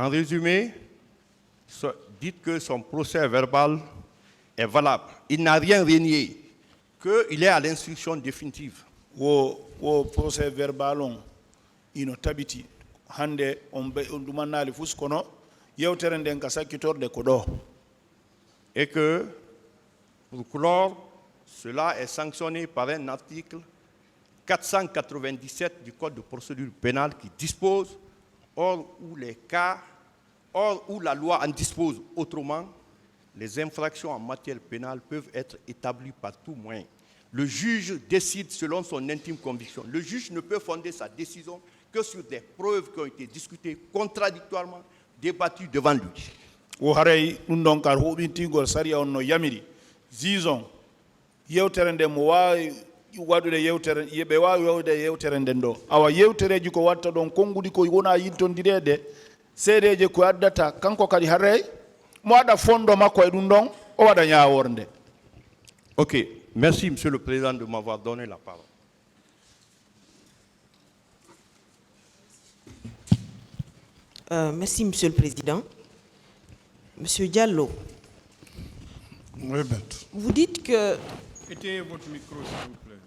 En résumé, dites que son procès verbal est valable. Il n'a rien renié, qu'il est à l'instruction définitive. Wo procès verbal on ino tabiti hande on dumanali fuskono yewtere nden ka sakkitorde ko do. Et que, pour clore, cela est sanctionné par un article 497 du Code de procédure pénale qui dispose, or où la loi en dispose autrement, les infractions en matière pénale peuvent être établies par tout moyen. Le juge décide selon son intime conviction. Le juge ne peut fonder sa décision que sur des preuves qui ont été discutées contradictoirement, débattues devant lui. Wo haray ɗum ɗon kar huɓintigol sariya on no yamiri zison yewtere nde mo wawi waɗude yewtere ɓe wawi wawde yewtere nden ɗo awa yewtereji ko watta ɗon konngudi ko wona yintondirede seedeje ko addata kanko kadi haray mo waɗa fondo makko e ɗum ɗon o waɗa ñaworde. Ok, merci Monsieur le Président de m'avoir donné la parole. Merci Monsieur le Président. Monsieur Diallo, Oui, maître. vous dites que... Éteignez votre micro, s'il vous plaît.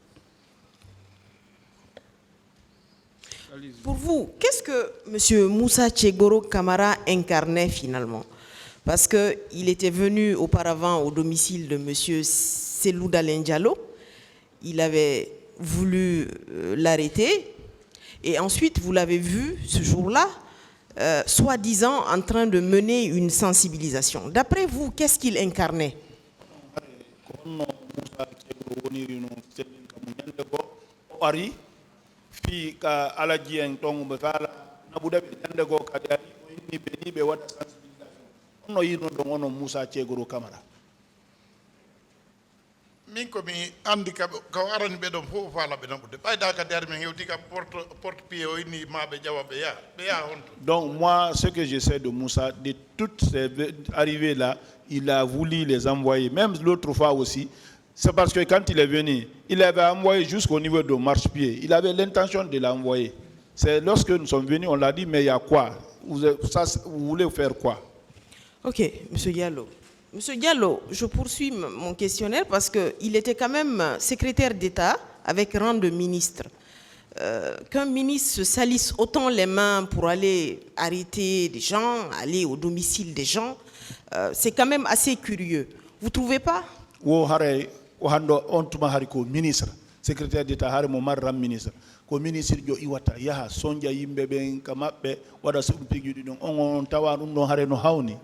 Allez-y. Pour vous, qu'est-ce que M. Moussa Tchegboro Camara incarnait finalement? Parce qu'il était venu auparavant au domicile de M. Selou Dalein Diallo. Il avait voulu l'arrêter. Et ensuite, vous l'avez vu ce jour-là, soi-disant en train de mener une sensibilisation. D'après vous, qu'est-ce qu'il incarnait? Min ko mi andi ka arani ɓe ɗon fof faala ɓe naɓude ɓayda kadi har min hewti ka porte pied o inni maɓe ƴawa ɓe yaha honto. Donc moi, ce que je sais de Moussa, de toutes ces arrivées là, il a voulu les envoyer. Même l'autre fois aussi, c'est parce que quand il est venu, il avait envoyé jusqu'au niveau de marche-pied. Il avait l'intention de l'envoyer. C'est lorsque nous sommes venus, on l'a dit, mais il y a quoi? Vous voulez faire quoi? Ok, M. Diallo. Monsieur Diallo, je poursuis mon questionnaire parce qu'il était quand même secrétaire d'État avec rang de ministre. Qu'un ministre se salisse autant les mains pour aller arrêter des gens, aller au domicile des gens, c'est quand même assez curieux. Vous ne trouvez pas? Ministre, secrétaire d'État, hare mo marram ministre. Ko ministre jo iwata yaha sonja yimbe ben kamabbe wada sumpigi dum on tawa dum don hare no hawni.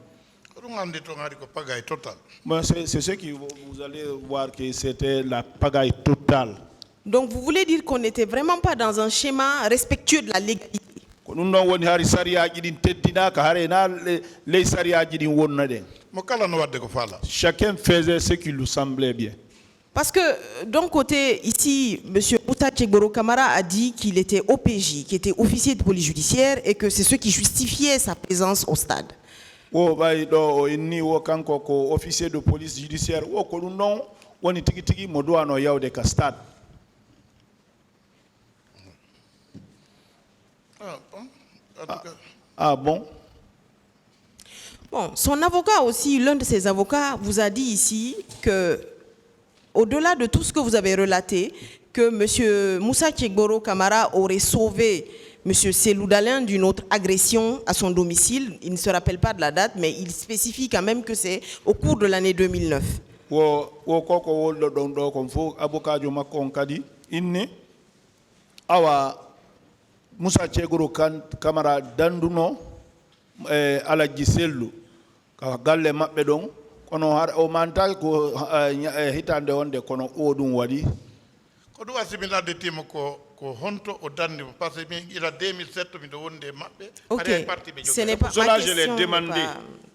C'est ce que vous allez voir que c'était la pagaille totale. Donc vous voulez dire qu'on n'était vraiment pas dans un schéma respectueux de la légalité? Chacun faisait ce qui lui semblait bien. Parce que d'un côté, ici, M. Moussa Tchegboro Camara a dit qu'il était OPJ, qu'il était officier de police judiciaire et que c'est ce qui justifiait sa présence au stade. Officier de police judiciaire woni tigi tigi mo duwano yawde ka stade. Ah bon? Bon, son avocat aussi, l'un de ses avocats, vous a dit ici que, au-delà de tout ce que vous avez relaté, que M. Moussa Tchegboro Camara aurait sauvé M. Selou Dalein d'une autre agression à son domicile. Il ne se rappelle pas de la date, mais il spécifie quand même que c'est au cours de l'année 2009. Moussa Tchegboro Camara danduno alaji Selou ka galle mabbe don kono o manta ko hitande wonde kono o dum wadi ko du asimilade timo ko honto o dandi parce que il a 2007 mi do wonde mabbe ok, ce n'est pas cela ma je l'ai question, demandé.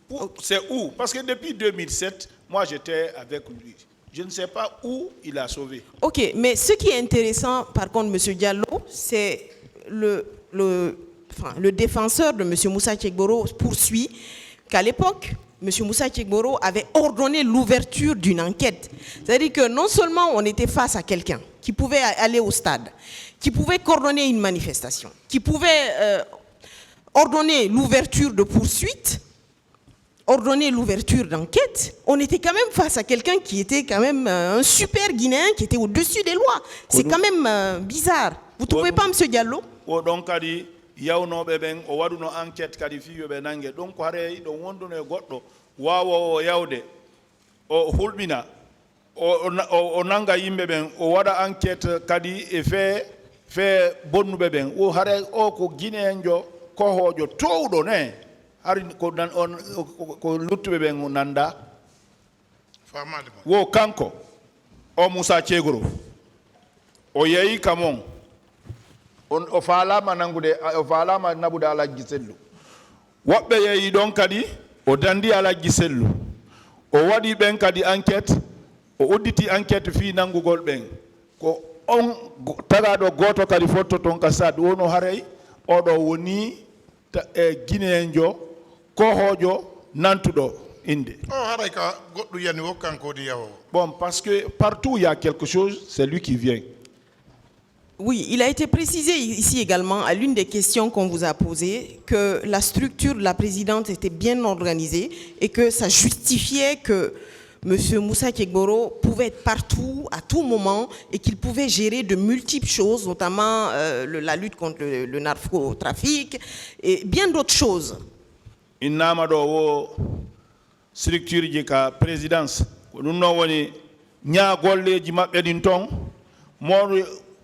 pas... C'est où? Parce que depuis 2007 moi j'étais avec lui. Je ne sais pas où il a sauvé. Ok, mais ce qui est intéressant par contre, M. Diallo, c'est le défenseur de M. Moussa Tchegboro poursuit qu'à l'époque, M. Moussa Tchegboro avait ordonné l'ouverture d'une enquête. C'est-à-dire que non seulement on était face à quelqu'un qui pouvait aller au stade, qui pouvait coordonner une manifestation, qui pouvait ordonner l'ouverture de poursuites, ordonner l'ouverture d'enquête, on était quand même face à quelqu'un qui était quand même un super Guinéen qui était au-dessus des lois. C'est quand même bizarre. Vous ne trouvez pas, M. Diallo? Donc, kadi yawno be ben o waduno enquête kadi fi yobe nangue donc hare do wonduno goddo wawo o yawde o hulbina o nanga yimbe ben o wada enquête kadi e fe bonnube ben o hare o ko guinéenjo ko hojo towdo ne hari ko nan on ko luttube ben nanda famade wo kanko o Moussa Thiegoro o yeyi kamon o faalama nangude o faalama nabude Alhaji Sellu woɓɓe yeeyi ɗon kadi o dandi Alhaji Sellu o waɗi ɓen kadi enquête o udditi enquête fi nangugol ɓen ko on tagaɗo goto kadi fotto toon ka sad wono haray oɗo woni guinéenjo kohojo nantuɗo inde o haray ka goɗɗo yani wo kanko woni yahowo bon parce que partout il y a quelque chose c'est lui qui vient. Oui, il a été précisé ici également à l'une des questions qu'on vous a posées que la structure de la présidente était bien organisée et que ça justifiait que M. Moussa Chegboro pouvait être partout, à tout moment, et qu'il pouvait gérer de multiples choses, notamment la lutte contre le narcotrafic et bien d'autres choses. Innamado structure de la présidence, nous avons ñagolleji mabbe din ton mo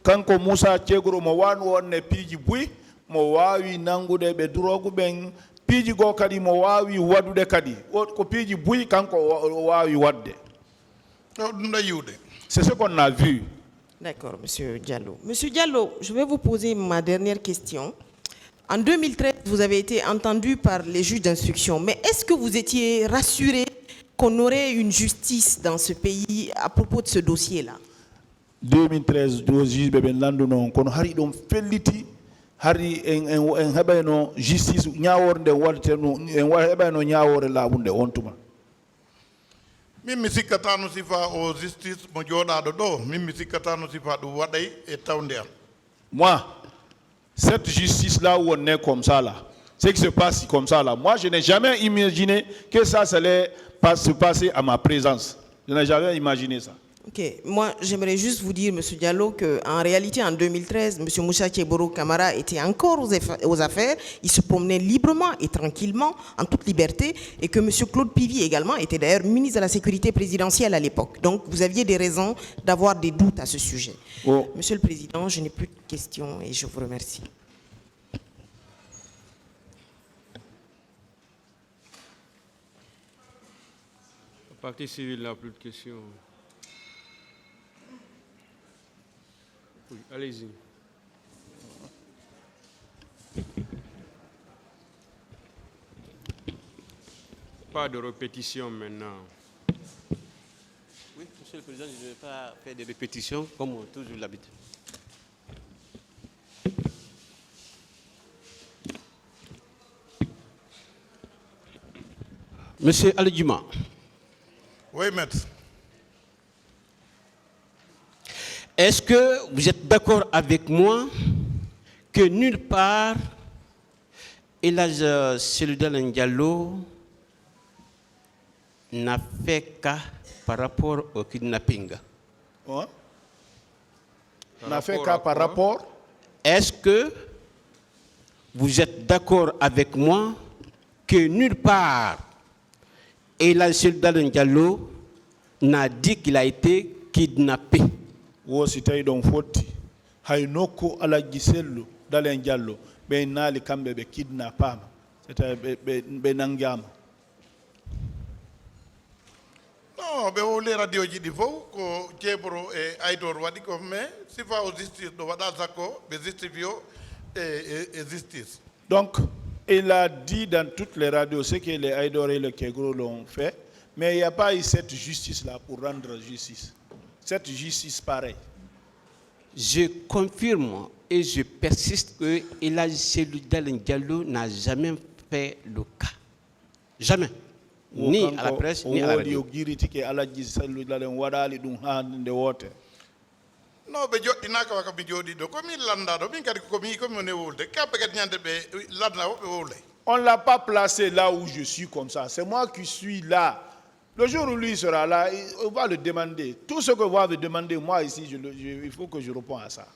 kanko Moussa Thiegoro mo wan wonne piiji buy mo wawi nangude be drogu ben piiji go kadi mo wawi wadude kadi ko piiji buy kanko wawi wadde c'est ce qu'on a vu. D'accord, monsieur Diallo. Monsieur Diallo, je vais vous poser ma dernière question. En 2013, vous avez été entendu par les juges d'instruction, mais est-ce que vous étiez rassuré qu'on aurait une justice dans ce pays à propos de ce dossier-là? 2013 do juge bebe landu non kono hari dum felliti hari en hebayno justice nyaaworde wadte no en hebayno nyaawore laabunde wontuma min mi sikkata no sifa o justice mo jodaado do min mi sikkata no sifa du waday e tawde am moi cette justice là où on est comme ça là ce qui se passe comme ça là moi je n'ai jamais imaginé que ça allait se passer à ma présence. Je n'ai jamais imaginé ça. Ok, moi j'aimerais juste vous dire, M. Diallo, qu'en réalité en 2013, M. Moussa Chegboro Camara était encore aux affaires, il se promenait librement et tranquillement, en toute liberté, et que M. Claude Pivy également était d'ailleurs ministre de la Sécurité présidentielle à l'époque. Donc vous aviez des raisons d'avoir des doutes à ce sujet. Oh. Monsieur le Président, je n'ai plus de questions et je vous remercie. Partie civile n'a plus de questions. Oui, allez-y. Pas de répétition maintenant. Oui, Monsieur le Président, je ne vais pas faire des répétitions comme toujours l'habitude. Monsieur Aledjuma. Oui, maître. Est-ce que vous êtes d'accord avec moi que nulle part Elhadji Cellou Dalein Diallo n'a fait cas par rapport au kidnapping? Ouais. N'a fait cas par rapport. Est-ce que vous êtes d'accord avec moi que nulle part Elhadji Cellou Dalein Diallo n'a dit qu'il a été kidnappé? Wo si tay don foti hay nokku Alhaji Cellou Dalein Diallo be naali kambe be kidnappama c'est be nangiama. Non, be o le radio ji di fof ko Chegboro e Aydor wadi ko mais sifa o justice do wada zakko be justifio et justice. Donc il a dit dans toutes les radios ce que les Aydor et le Chegboro l'ont fait, mais il n'y a pas eu cette justice là pour rendre justice. Cette justice pareille. Je confirme et je persiste que Elhadji Cellou Dalein Diallo n'a jamais fait le cas. Jamais. Ni à la presse, ni à la radio. No be joɗɗina ka waka mi jooɗi ɗo komin landa ɗo min kadi komi woni wolde kamɓe kadi ñande ɓe landa woɓe wolde. On ne l'a pas placé là où je suis comme ça. C'est moi qui suis là. Le jour où lui sera là, on va le demander. Tout ce que va me demander, moi ici, il faut que je réponde à ça.